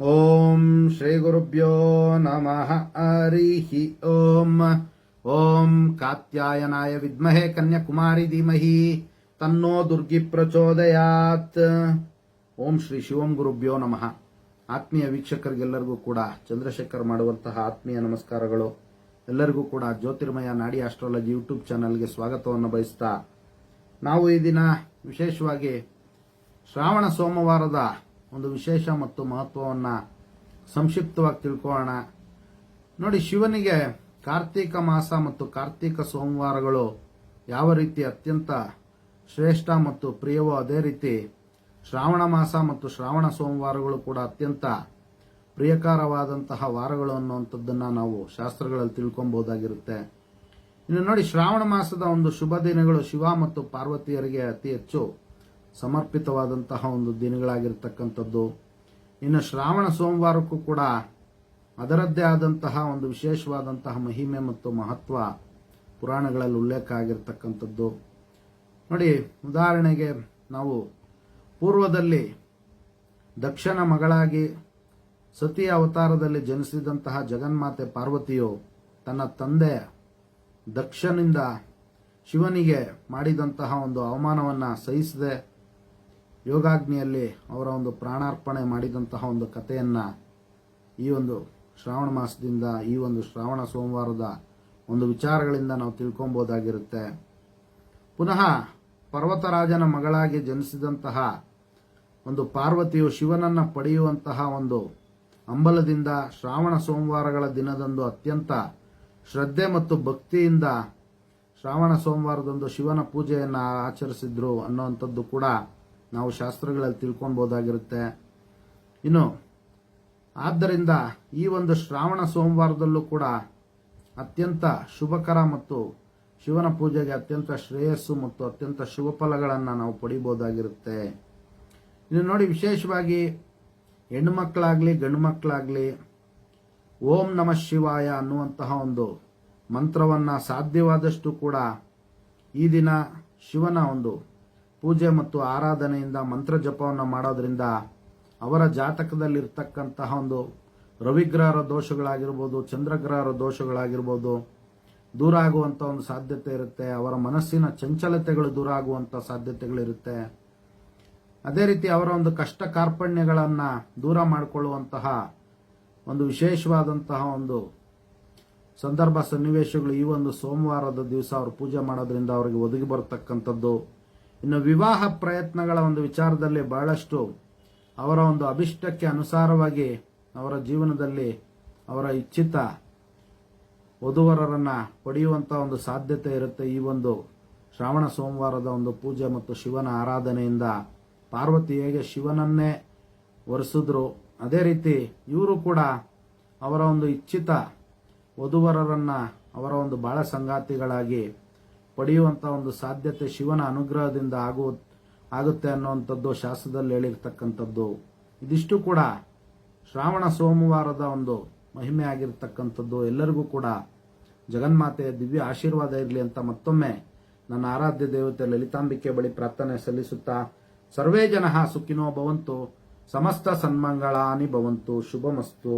ಓಂ ಶ್ರೀ ಗುರುಭ್ಯೋ ನಮಃ ಹರಿಃ ಓಂ. ಓಂ ಕಾತ್ಯಾಯನಾಯ ವಿದ್ಮಹೇ ಕನ್ಯಾಕುಮಾರಿ ಧೀಮಹಿ ತನ್ನೋ ದುರ್ಗಿ ಪ್ರಚೋದಯಾತ್. ಓಂ ಶ್ರೀ ಶಿವಂ ಗುರುಭ್ಯೋ ನಮಃ. ಆತ್ಮೀಯ ವೀಕ್ಷಕರಿಗೆಲ್ಲರಿಗೂ ಕೂಡ ಚಂದ್ರಶೇಖರ್ ಮಾಡುವಂತಹ ಆತ್ಮೀಯ ನಮಸ್ಕಾರಗಳು. ಎಲ್ಲರಿಗೂ ಕೂಡ ಜ್ಯೋತಿರ್ಮಯ ನಾಡಿ ಆಸ್ಟ್ರಾಲಜಿ ಯೂಟ್ಯೂಬ್ ಚಾನೆಲ್ಗೆ ಸ್ವಾಗತವನ್ನು ಬಯಸ್ತಾ, ನಾವು ಈ ದಿನ ವಿಶೇಷವಾಗಿ ಶ್ರಾವಣ ಸೋಮವಾರದ ಒಂದು ವಿಶೇಷ ಮತ್ತು ಮಹತ್ವವನ್ನು ಸಂಕ್ಷಿಪ್ತವಾಗಿ ತಿಳ್ಕೊಳ್ಳೋಣ. ನೋಡಿ, ಶಿವನಿಗೆ ಕಾರ್ತೀಕ ಮಾಸ ಮತ್ತು ಕಾರ್ತೀಕ ಸೋಮವಾರಗಳು ಯಾವ ರೀತಿ ಅತ್ಯಂತ ಶ್ರೇಷ್ಠ ಮತ್ತು ಪ್ರಿಯವೋ, ಅದೇ ರೀತಿ ಶ್ರಾವಣ ಮಾಸ ಮತ್ತು ಶ್ರಾವಣ ಸೋಮವಾರಗಳು ಕೂಡ ಅತ್ಯಂತ ಪ್ರಿಯಕರವಾದಂತಹ ವಾರಗಳು ಅನ್ನುವಂಥದ್ದನ್ನು ನಾವು ಶಾಸ್ತ್ರಗಳಲ್ಲಿ ತಿಳ್ಕೊಬಹುದಾಗಿರುತ್ತೆ. ಇನ್ನು ನೋಡಿ, ಶ್ರಾವಣ ಮಾಸದ ಒಂದು ಶುಭ ದಿನಗಳು ಶಿವ ಮತ್ತು ಪಾರ್ವತಿಯರಿಗೆ ಅತಿ ಹೆಚ್ಚು ಸಮರ್ಪಿತವಾದಂತಹ ಒಂದು ದಿನಗಳಾಗಿರ್ತಕ್ಕಂಥದ್ದು. ಇನ್ನು ಶ್ರಾವಣ ಸೋಮವಾರಕ್ಕೂ ಕೂಡ ಅದರದ್ದೇ ಆದಂತಹ ಒಂದು ವಿಶೇಷವಾದಂತಹ ಮಹಿಮೆ ಮತ್ತು ಮಹತ್ವ ಪುರಾಣಗಳಲ್ಲಿ ಉಲ್ಲೇಖ ಆಗಿರ್ತಕ್ಕಂಥದ್ದು. ನೋಡಿ, ಉದಾಹರಣೆಗೆ ನಾವು ಪೂರ್ವದಲ್ಲಿ ದಕ್ಷನ ಮಗಳಾಗಿ ಸತಿಯ ಅವತಾರದಲ್ಲಿ ಜನಿಸಿದಂತಹ ಜಗನ್ಮಾತೆ ಪಾರ್ವತಿಯು ತನ್ನ ತಂದೆ ದಕ್ಷನಿಂದ ಶಿವನಿಗೆ ಮಾಡಿದಂತಹ ಒಂದು ಅವಮಾನವನ್ನು ಸಹಿಸದೆ ಯೋಗಾಗ್ನಿಯಲ್ಲಿ ಅವರ ಒಂದು ಪ್ರಾಣಾರ್ಪಣೆ ಮಾಡಿದಂತಹ ಒಂದು ಕಥೆಯನ್ನ ಈ ಒಂದು ಶ್ರಾವಣ ಮಾಸದಿಂದ, ಈ ಒಂದು ಶ್ರಾವಣ ಸೋಮವಾರದ ಒಂದು ವಿಚಾರಗಳಿಂದ ನಾವು ತಿಳ್ಕೊಬಹುದಾಗಿರುತ್ತೆ. ಪುನಃ ಪರ್ವತರಾಜನ ಮಗಳಾಗಿ ಜನಿಸಿದಂತಹ ಒಂದು ಪಾರ್ವತಿಯು ಶಿವನನ್ನ ಪಡೆಯುವಂತಹ ಒಂದು ಹಂಬಲದಿಂದ ಶ್ರಾವಣ ಸೋಮವಾರಗಳ ದಿನದಂದು ಅತ್ಯಂತ ಶ್ರದ್ಧೆ ಮತ್ತು ಭಕ್ತಿಯಿಂದ ಶ್ರಾವಣ ಸೋಮವಾರದಂದು ಶಿವನ ಪೂಜೆಯನ್ನು ಆಚರಿಸಿದ್ರು ಅನ್ನುವಂಥದ್ದು ಕೂಡ ನಾವು ಶಾಸ್ತ್ರಗಳಲ್ಲಿ ತಿಳ್ಕೊಳ್ಬಹುದಾಗಿರುತ್ತೆ. ಇನ್ನು ಆದ್ದರಿಂದ ಈ ಒಂದು ಶ್ರಾವಣ ಸೋಮವಾರದಲ್ಲೂ ಕೂಡ ಅತ್ಯಂತ ಶುಭಕರ ಮತ್ತು ಶಿವನ ಪೂಜೆಗೆ ಅತ್ಯಂತ ಶ್ರೇಯಸ್ಸು ಮತ್ತು ಅತ್ಯಂತ ಶುಭ ಫಲಗಳನ್ನು ನಾವು ಪಡಿಬಹುದಾಗಿರುತ್ತೆ. ಇನ್ನು ನೋಡಿ, ವಿಶೇಷವಾಗಿ ಹೆಣ್ಣು ಮಕ್ಕಳಾಗ್ಲಿ ಗಂಡು ಮಕ್ಕಳಾಗ್ಲಿ ಓಂ ನಮಃ ಶಿವಾಯ ಅನ್ನುವಂತಹ ಒಂದು ಮಂತ್ರವನ್ನ ಸಾಧ್ಯವಾದಷ್ಟು ಕೂಡ ಈ ದಿನ ಶಿವನ ಒಂದು ಪೂಜೆ ಮತ್ತು ಆರಾಧನೆಯಿಂದ ಮಂತ್ರ ಜಪವನ್ನು ಮಾಡೋದ್ರಿಂದ ಅವರ ಜಾತಕದಲ್ಲಿರ್ತಕ್ಕಂತಹ ಒಂದು ರವಿಗ್ರಹರ ದೋಷಗಳಾಗಿರ್ಬೋದು, ಚಂದ್ರಗ್ರಹರ ದೋಷಗಳಾಗಿರ್ಬೋದು ದೂರ ಆಗುವಂತ ಒಂದು ಸಾಧ್ಯತೆ ಇರುತ್ತೆ. ಅವರ ಮನಸ್ಸಿನ ಚಂಚಲತೆಗಳು ದೂರ ಆಗುವಂತ ಸಾಧ್ಯತೆಗಳಿರುತ್ತೆ. ಅದೇ ರೀತಿ ಅವರ ಒಂದು ಕಷ್ಟ ಕಾರ್ಪಣ್ಯಗಳನ್ನ ದೂರ ಮಾಡಿಕೊಳ್ಳುವಂತಹ ಒಂದು ವಿಶೇಷವಾದಂತಹ ಒಂದು ಸಂದರ್ಭ ಸನ್ನಿವೇಶಗಳು ಈ ಒಂದು ಸೋಮವಾರದ ದಿವಸ ಅವರು ಪೂಜೆ ಮಾಡೋದ್ರಿಂದ ಅವರಿಗೆ ಒದಗಿ ಬರತಕ್ಕಂಥದ್ದು. ಇನ್ನು ವಿವಾಹ ಪ್ರಯತ್ನಗಳ ಒಂದು ವಿಚಾರದಲ್ಲಿ ಬಹಳಷ್ಟು ಅವರ ಒಂದು ಅಭಿಷ್ಟಕ್ಕೆ ಅನುಸಾರವಾಗಿ ಅವರ ಜೀವನದಲ್ಲಿ ಅವರ ಇಚ್ಛಿತ ವಧುವರರನ್ನ ಪಡೆಯುವಂತಹ ಒಂದು ಸಾಧ್ಯತೆ ಇರುತ್ತೆ. ಈ ಒಂದು ಶ್ರಾವಣ ಸೋಮವಾರದ ಒಂದು ಪೂಜೆ ಮತ್ತು ಶಿವನ ಆರಾಧನೆಯಿಂದ ಪಾರ್ವತಿ ಹೇಗೆ ಶಿವನನ್ನೇ ವರಿಸಿದ್ರು, ಅದೇ ರೀತಿ ಇವರು ಕೂಡ ಅವರ ಒಂದು ಇಚ್ಛಿತ ವಧುವರರನ್ನ ಅವರ ಒಂದು ಬಾಳ ಸಂಗಾತಿಗಳಾಗಿ ಪಡೆಯುವಂತ ಒಂದು ಸಾಧ್ಯತೆ ಶಿವನ ಅನುಗ್ರಹದಿಂದ ಆಗುತ್ತೆ ಅನ್ನುವಂಥದ್ದು ಶಾಸ್ತ್ರದಲ್ಲಿ ಹೇಳಿರ್ತಕ್ಕಂಥದ್ದು. ಇದಿಷ್ಟು ಕೂಡ ಶ್ರಾವಣ ಸೋಮವಾರದ ಒಂದು ಮಹಿಮೆ ಆಗಿರ್ತಕ್ಕಂಥದ್ದು. ಎಲ್ಲರಿಗೂ ಕೂಡ ಜಗನ್ಮಾತೆಯ ದಿವ್ಯ ಆಶೀರ್ವಾದ ಇರಲಿ ಅಂತ ಮತ್ತೊಮ್ಮೆ ನನ್ನ ಆರಾಧ್ಯ ದೇವತೆ ಲಲಿತಾಂಬಿಕೆ ಬಳಿ ಪ್ರಾರ್ಥನೆ ಸಲ್ಲಿಸುತ್ತಾ, ಸರ್ವೇ ಜನಃ ಸುಖಿನೋ ಭವಂತು, ಸಮಸ್ತ ಸನ್ಮಂಗಳಾನಿ ಭವಂತು, ಶುಭಮಸ್ತು.